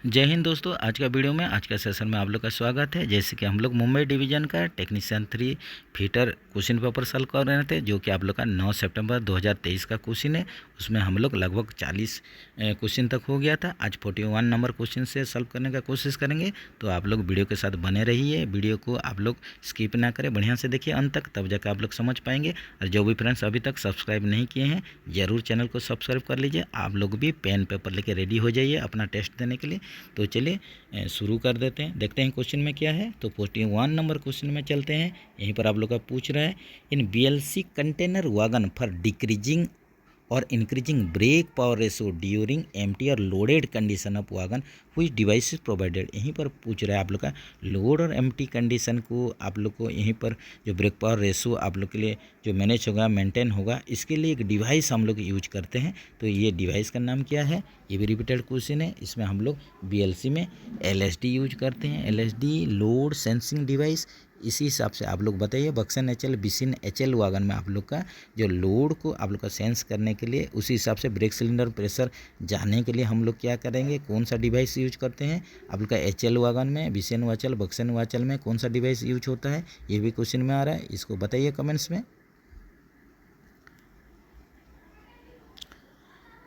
जय हिंद दोस्तों। आज का वीडियो में आज का सेशन में आप लोग का स्वागत है। जैसे कि हम लोग मुंबई डिवीज़न का technician 3 fitter question paper solve कर रहे थे, जो कि आप लोग का 9 सितंबर 2023 का क्वेश्चन है। उसमें हम लोग लगभग 40 क्वेश्चन तक हो गया था। आज 41 नंबर क्वेश्चन से सॉल्व करने का कोशिश करेंगे, तो आप लोग वीडियो के साथ बने रहिए। वीडियो को आप लोग स्किप ना करें, बढ़िया से देखिए अंत तक, तब जाकर आप लोग समझ पाएंगे। और जो भी फ्रेंड्स अभी तक सब्सक्राइब नहीं किए हैं, ज़रूर चैनल को सब्सक्राइब कर लीजिए। आप लोग भी पेन पेपर लेके रेडी हो जाइए अपना टेस्ट देने के लिए। तो चलिए शुरू कर देते हैं, देखते हैं क्वेश्चन में क्या है। तो 41 नंबर क्वेश्चन में चलते हैं। यहीं पर आप लोग का पूछ रहा है, in BLC container wagon for decreasing और increasing brake power ratio during empty और loaded condition of wagon which device is provided. यहीं पर पूछ रहा है आप लोग का लोड और एम्प्टी कंडीशन को आप लोग को यहीं पर जो ब्रेक पावर रेशो आप लोग के लिए जो मैनेज होगा, मेंटेन होगा, इसके लिए एक डिवाइस हम लोग यूज करते हैं। तो ये डिवाइस का नाम क्या है, ये भी रिपीटेड क्वेश्चन है। इसमें हम लोग BLC में LSD यूज करते हैं। LSD load sensing device. इसी हिसाब से आप लोग बताइए, बक्सन HL बिसिन HL वैगन में आप लोग का जो लोड को आप लोग का सेंस करने के लिए, उसी हिसाब से ब्रेक सिलेंडर प्रेशर जानने के लिए हम लोग क्या करेंगे, कौन सा डिवाइस यूज करते हैं। आप लोग का HL वैगन में, बिसिन वाचल, बक्सन वाचल में कौन सा डिवाइस यूज होता है, ये भी क्वेश्चन में आ रहा है। इसको बताइए कमेंट्स में।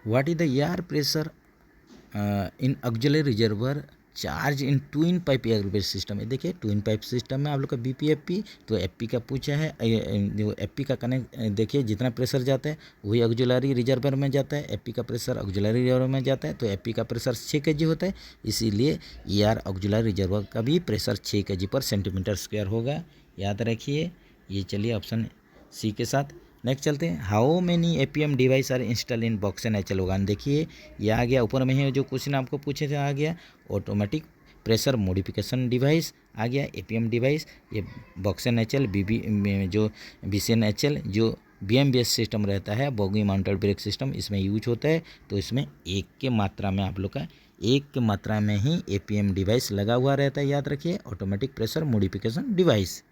What is the air pressure in auxiliary reservoir charge in twin pipe air base system. ये देखिए ट्विन पाइप सिस्टम में आप लोग का BPFP, तो FP का पूछा है। जो FP का कनेक्ट देखिए, जितना प्रेशर जाता है वही ऑक्सिलरी रिजर्वर में जाता है। FP का प्रेशर ऑक्सिलरी रिजर्वर में जाता है, तो FP का प्रेशर 6 kg होता है। इसीलिए ER ऑक्सिलरी रिजर्वर का भी प्रेशर 6 kg पर सेंटीमीटर स्क्वायर होगा, याद रखिए। ये चलिए ऑप्शन C के साथ नेक्स्ट चलते हैं। How many APM device are install in BOXN HL wagon. देखिए ये आ गया ऊपर में है, जो क्वेश्चन आपको पूछे थे आ गया। ऑटोमेटिक प्रेशर मॉडिफिकेशन डिवाइस आ गया, APM डिवाइस। ये बॉक्सन HL BB जो BCN HL जो BMBS सिस्टम रहता है, बॉगी माउंटेड ब्रेक सिस्टम, इसमें यूज होता है। तो इसमें एक के मात्रा में आप लोग का एक के मात्रा में ही APM डिवाइस लगा हुआ रहता है, याद रखिए, automatic pressure modification device.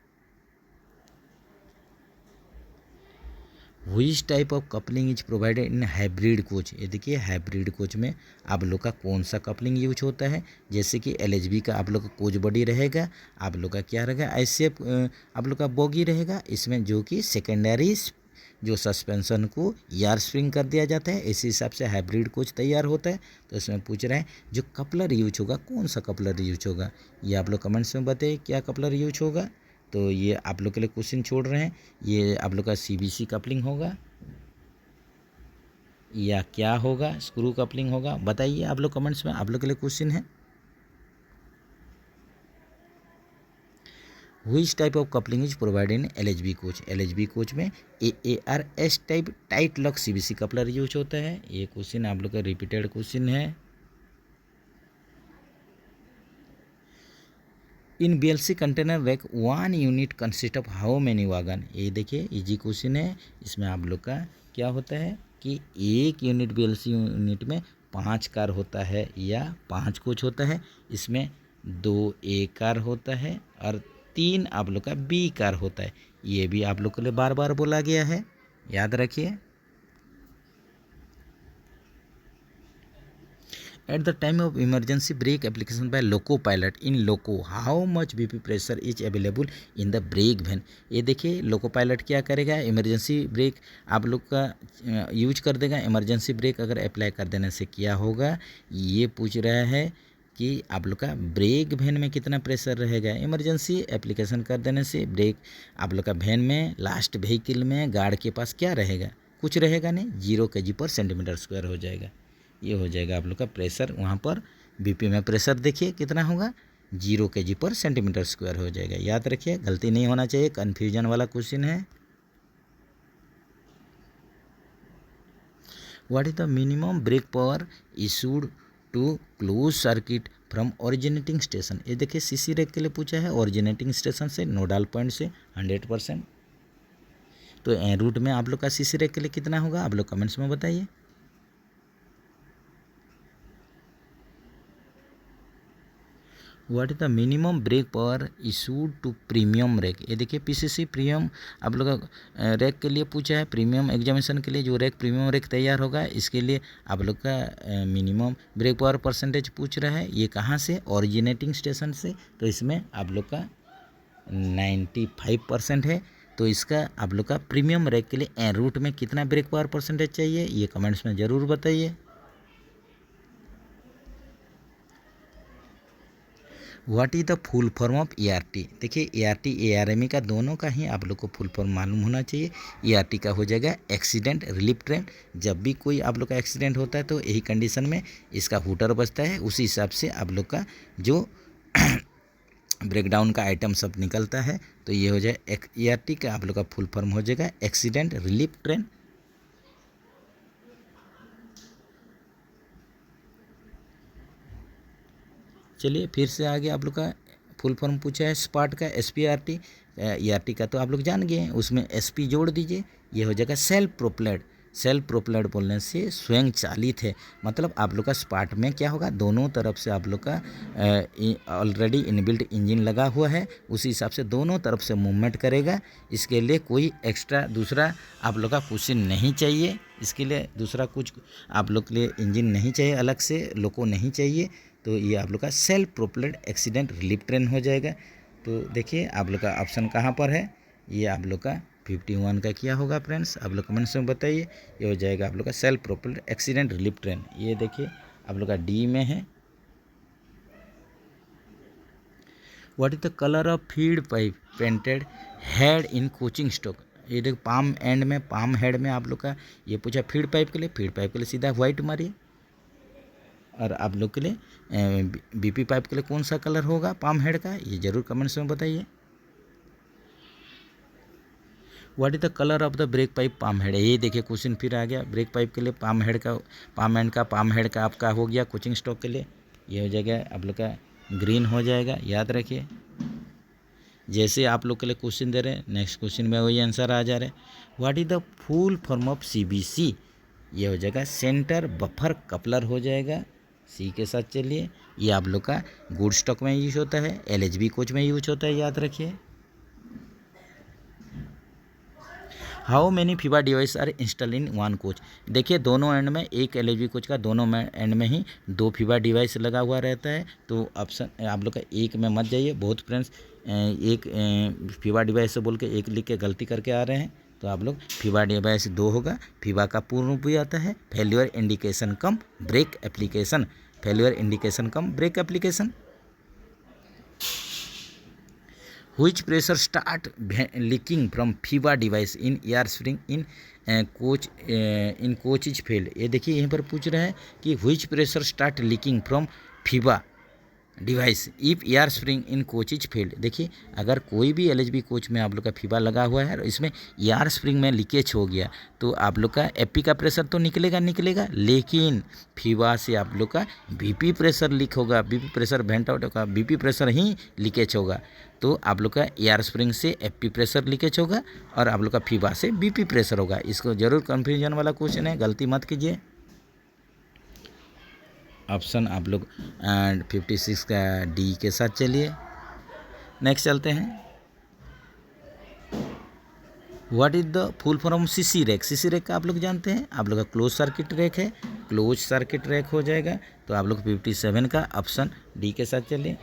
Which type of coupling is provided in hybrid coach. ये देखिए हाइब्रिड कोच में आप लोग का कौन सा कपलिंग यूज होता है। जैसे कि LHB का आप लोग का कोच बॉडी रहेगा, आप लोग का क्या रहेगा, ऐसे आप लोग का बोगी रहेगा। इसमें जो कि सेकेंडरी जो सस्पेंशन को यार स्प्रिंग कर दिया जाता है, इसी हिसाब से हाइब्रिड कोच तैयार होता है। तो इसमें पूछ रहे हैं जो कपलर यूज होगा, कौन सा कपलर यूज होगा, ये आप लोग कमेंट्स में बताइए क्या कपलर यूज होगा। तो ये आप लोग के लिए क्वेश्चन छोड़ रहे हैं, ये आप लोग का CBC कपलिंग होगा या क्या होगा, स्क्रू कपलिंग होगा, बताइए आप लोग कमेंट्स में। आप लोग के लिए क्वेश्चन है, which type of coupling is provided in LHB coach. LHB coach में AARS type tight lock CBC coupler use होता है। ये क्वेश्चन आप लोग का रिपीटेड क्वेश्चन है। In BLC container rack 1 unit consist of how many wagon. ये देखिए इजी क्वेश्चन है। इसमें आप लोग का क्या होता है कि एक यूनिट BLC यूनिट में 5 कार होता है या 5 कोच होता है। इसमें 2 A कार होता है और 3 आप लोग का B कार होता है। ये भी आप लोग के लिए बार बार बोला गया है, याद रखिए। At the time of emergency brake application by loco pilot in loco, how much BP pressure is available in the brake van। ये देखिए लोको पायलट क्या करेगा, इमरजेंसी ब्रेक आप लोग का यूज कर देगा। इमरजेंसी ब्रेक अगर अप्लाई कर देने से क्या होगा, ये पूछ रहा है कि आप लोग का ब्रेक वैन में कितना प्रेशर रहेगा। इमरजेंसी एप्लीकेशन कर देने से ब्रेक आप लोग का वैन में, लास्ट व्हीकल में, गार्ड के पास क्या रहेगा, कुछ रहेगा नहीं, 0 kg पर सेंटीमीटर स्क्वायर हो जाएगा। ये हो जाएगा आप लोग का प्रेशर। वहाँ पर BP में प्रेशर देखिए कितना होगा, 0 kg पर सेंटीमीटर स्क्वायर हो जाएगा, याद रखिए, गलती नहीं होना चाहिए, कन्फ्यूजन वाला क्वेश्चन है। What is the minimum brake power issued to close circuit from originating station. ये देखिए CC रैक के लिए पूछा है, ओरिजिनेटिंग स्टेशन से, नोडल पॉइंट से 100%। तो रूट में आप लोग का CC रैक के लिए कितना होगा, आप लोग कमेंट्स में बताइए। What is the minimum brake power issued to premium rake. ये देखिए पीसीसी प्रीमियम आप लोग का रैक के लिए पूछा है। प्रीमियम एग्जामिनेशन के लिए जो रैक प्रीमियम रैक तैयार होगा इसके लिए आप लोग का मिनिमम ब्रेक पावर परसेंटेज पूछ रहा है। ये कहाँ से, ओरिजिनेटिंग स्टेशन से, तो इसमें आप लोग का 95% है। तो इसका आप लोग का प्रीमियम रैक के लिए एन रूट में कितना ब्रेक पावर परसेंटेज चाहिए ये कमेंट्स में ज़रूर बताइए। What is the full form of ERT। देखिए ERT ARME का दोनों का ही आप लोग को फुल फॉर्म मालूम होना चाहिए। ERT का हो जाएगा एक्सीडेंट रिलीफ ट्रेन। जब भी कोई आप लोग का एक्सीडेंट होता है तो यही कंडीशन में इसका हुटर बजता है, उसी हिसाब से आप लोग का जो ब्रेकडाउन का आइटम सब निकलता है। तो ये हो जाए ERT का आप लोग का फुल फॉर्म हो जाएगा एक्सीडेंट रिलीफ ट्रेन। चलिए फिर से आगे आप लोग का फुल फॉर्म पूछा है स्पार्ट का SPRT। ERT का तो आप लोग जान गए हैं, उसमें SP जोड़ दीजिए, ये हो जाएगा सेल्फ प्रोपेल्ड। सेल्फ प्रोपेल्ड बोलने से स्वयं चालित है, मतलब आप लोग का स्पार्ट में क्या होगा, दोनों तरफ से आप लोग का ऑलरेडी इनबिल्ट इंजन लगा हुआ है, उसी हिसाब से दोनों तरफ से मूवमेंट करेगा। इसके लिए कोई एक्स्ट्रा दूसरा आप लोग का क्वेश्चन नहीं चाहिए, इसके लिए दूसरा कुछ आप लोग के लिए इंजन नहीं चाहिए, अलग से लोको नहीं चाहिए। तो ये आप लोग का self propelled accident relief train हो जाएगा। तो देखिए आप लोग का ऑप्शन कहाँ पर है, ये आप लोग का 51 का क्या होगा फ्रेंड्स, आप लोग कमेंट्स में बताइए। ये हो जाएगा आप लोग का self propelled accident relief train. ये देखिए आप लोग का डी में है। What is the colour of feed pipe painted head in coaching stock. ये देखो पाम एंड में, पाम हेड में आप लोग का ये पूछा फीड पाइप के लिए। फीड पाइप के लिए सीधा व्हाइट मारिए, और आप लोग के लिए BP पाइप के लिए कौन सा कलर होगा पाम हेड का, ये जरूर कमेंट्स में बताइए। What is the colour of the break pipe palm head. ये देखिए क्वेश्चन फिर आ गया, ब्रेक पाइप के लिए पाम हेड का, पाम एंड का, पाम हेड का आपका हो गया कोचिंग स्टॉक के लिए, ये हो जाएगा आप लोग का ग्रीन हो जाएगा, याद रखिए। जैसे आप लोग के लिए क्वेश्चन दे रहे हैं, नेक्स्ट क्वेश्चन में वही आंसर आ जा रहे हैं। What is the full form of CBC। ये हो जाएगा सेंटर बफर कपलर हो जाएगा, सी के साथ चलिए। ये आप लोग का गुड स्टॉक में यूज होता है, LHB कोच में यूज होता है, याद रखिए। How many FIBA device are install in one coach. देखिए दोनों एंड में, एक LHB कोच का दोनों में एंड में ही 2 फीबा डिवाइस लगा हुआ रहता है। तो ऑप्शन आप लोग का एक में मत जाइए, बहुत फ्रेंड्स एक फीबा डिवाइस से बोल के एक लिख के गलती करके आ रहे हैं। तो आप लोग फीबा डिवाइस 2 होगा। फीबा का पूर्ण रूप भी आता है failure indication come break application, failure indication come break application. Which pressure start leaking from FIBA device in air spring in coach is failed। ये देखिए यहीं पर पूछ रहे हैं कि which pressure start leaking from FIBA device if air spring in coach is failed. देखिए अगर कोई भी LHB कोच में आप लोग का फीबा लगा हुआ है और इसमें एयर स्प्रिंग में लीकेज हो गया तो आप लोग का FP का प्रेशर तो निकलेगा, लेकिन फीबा से आप लोग का BP प्रेशर लीक होगा, BP प्रेशर वेंट आउट होगा, BP प्रेशर ही लीकेज होगा। तो आप लोग का एयर स्प्रिंग से FP प्रेशर लीकेज होगा और आप लोग का फीबा से BP प्रेशर होगा। इसको जरूर कन्फ्यूजन वाला क्वेश्चन है, गलती मत कीजिए। ऑप्शन आप लोग 56 का D के साथ चलिए। नेक्स्ट चलते हैं। What is the full form CC rack. CC rack का आप लोग जानते हैं, आप लोग का क्लोज सर्किट रैक है, क्लोज सर्किट रैक हो जाएगा। तो आप लोग 57 का ऑप्शन D के साथ चलिए।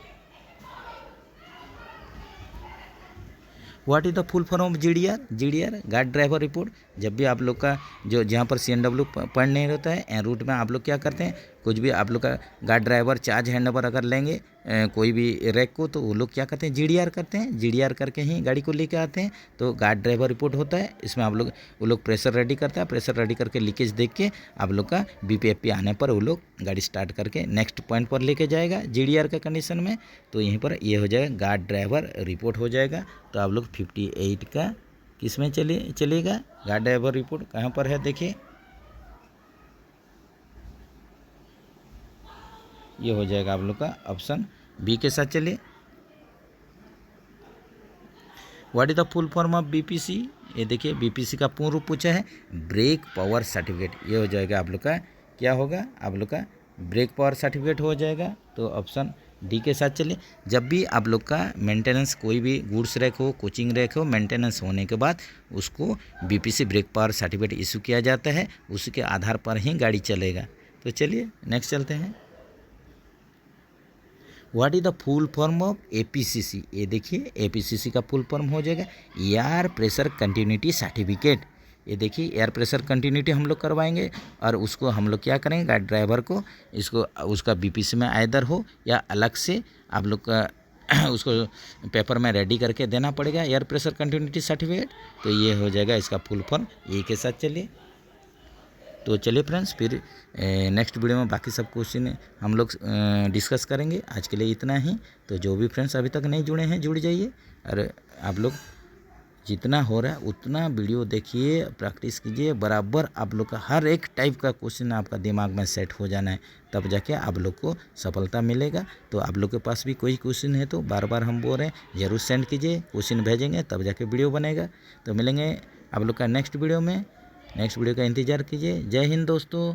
What is the full form of GDR guard driver report. जब भी आप लोग का जो जहाँ पर CNW पॉइंट नहीं रहता है, एन रूट में आप लोग क्या करते हैं, कुछ भी आप लोग का गार्ड ड्राइवर चार्ज हैंडओवर अगर लेंगे कोई भी रैक को, तो वो लोग क्या करते हैं, GDR करते हैं। GDR करके ही गाड़ी को लेके आते हैं। तो गार्ड ड्राइवर रिपोर्ट होता है, इसमें आप लोग वो लोग प्रेशर रेडी करता है, प्रेशर रेडी करके लीकेज देख के आप लोग का BP FP आने पर वो लोग गाड़ी स्टार्ट करके नेक्स्ट पॉइंट पर लेके जाएगा GDR का कंडीशन में। तो यहीं पर ये हो जाएगा गार्ड ड्राइवर रिपोर्ट हो जाएगा। तो आप लोग 58 का किस में चलेगा, गार्ड ड्राइवर रिपोर्ट कहाँ पर है देखिए, ये हो जाएगा आप लोग का ऑप्शन B के साथ चलिए। What is the full form of BPC। ये देखिए BPC का पूर्ण रूप पूछा है ब्रेक पावर सर्टिफिकेट। ये हो जाएगा आप लोग का क्या होगा, आप लोग का ब्रेक पावर सर्टिफिकेट हो जाएगा। तो ऑप्शन डी के साथ चलिए। जब भी आप लोग का मेंटेनेंस कोई भी गुड्स रैक हो, कोचिंग रैक हो, मेंटेनेंस होने के बाद उसको BPC brake power certificate issue किया जाता है, उसके आधार पर ही गाड़ी चलेगा। तो चलिए नेक्स्ट चलते हैं। What is the full form of APCC? ये देखिए एपीसीसी का फुल फॉर्म हो जाएगा एयर प्रेशर कंटिन्यूटी सर्टिफिकेट। ये देखिए एयर प्रेशर कंटिन्यूटी हम लोग करवाएंगे और उसको हम लोग क्या करेंगे, गाड़ी ड्राइवर को इसको उसका बीपीसी में आइदर हो या अलग से आप लोग का उसको पेपर में रेडी करके देना पड़ेगा एयर प्रेशर कंटिन्यूटी सर्टिफिकेट। तो ये हो जाएगा इसका फुल फॉर्म। ये के साथ चलिए। तो चलिए फ्रेंड्स, फिर नेक्स्ट वीडियो में बाकी सब क्वेश्चन हम लोग डिस्कस करेंगे। आज के लिए इतना ही। तो जो भी फ्रेंड्स अभी तक नहीं जुड़े हैं जुड़ जाइए, और आप लोग जितना हो रहा है उतना वीडियो देखिए, प्रैक्टिस कीजिए बराबर। आप लोग का हर एक टाइप का क्वेश्चन आपका दिमाग में सेट हो जाना है, तब जाके आप लोग को सफलता मिलेगा। तो आप लोग के पास भी कोई क्वेश्चन है तो बार बार हम बोल रहे हैं ज़रूर सेंड कीजिए, क्वेश्चन भेजेंगे तब जाके वीडियो बनेगा। तो मिलेंगे आप लोग का नेक्स्ट वीडियो में। नेक्स्ट वीडियो का इंतज़ार कीजिए। जय हिंद दोस्तों।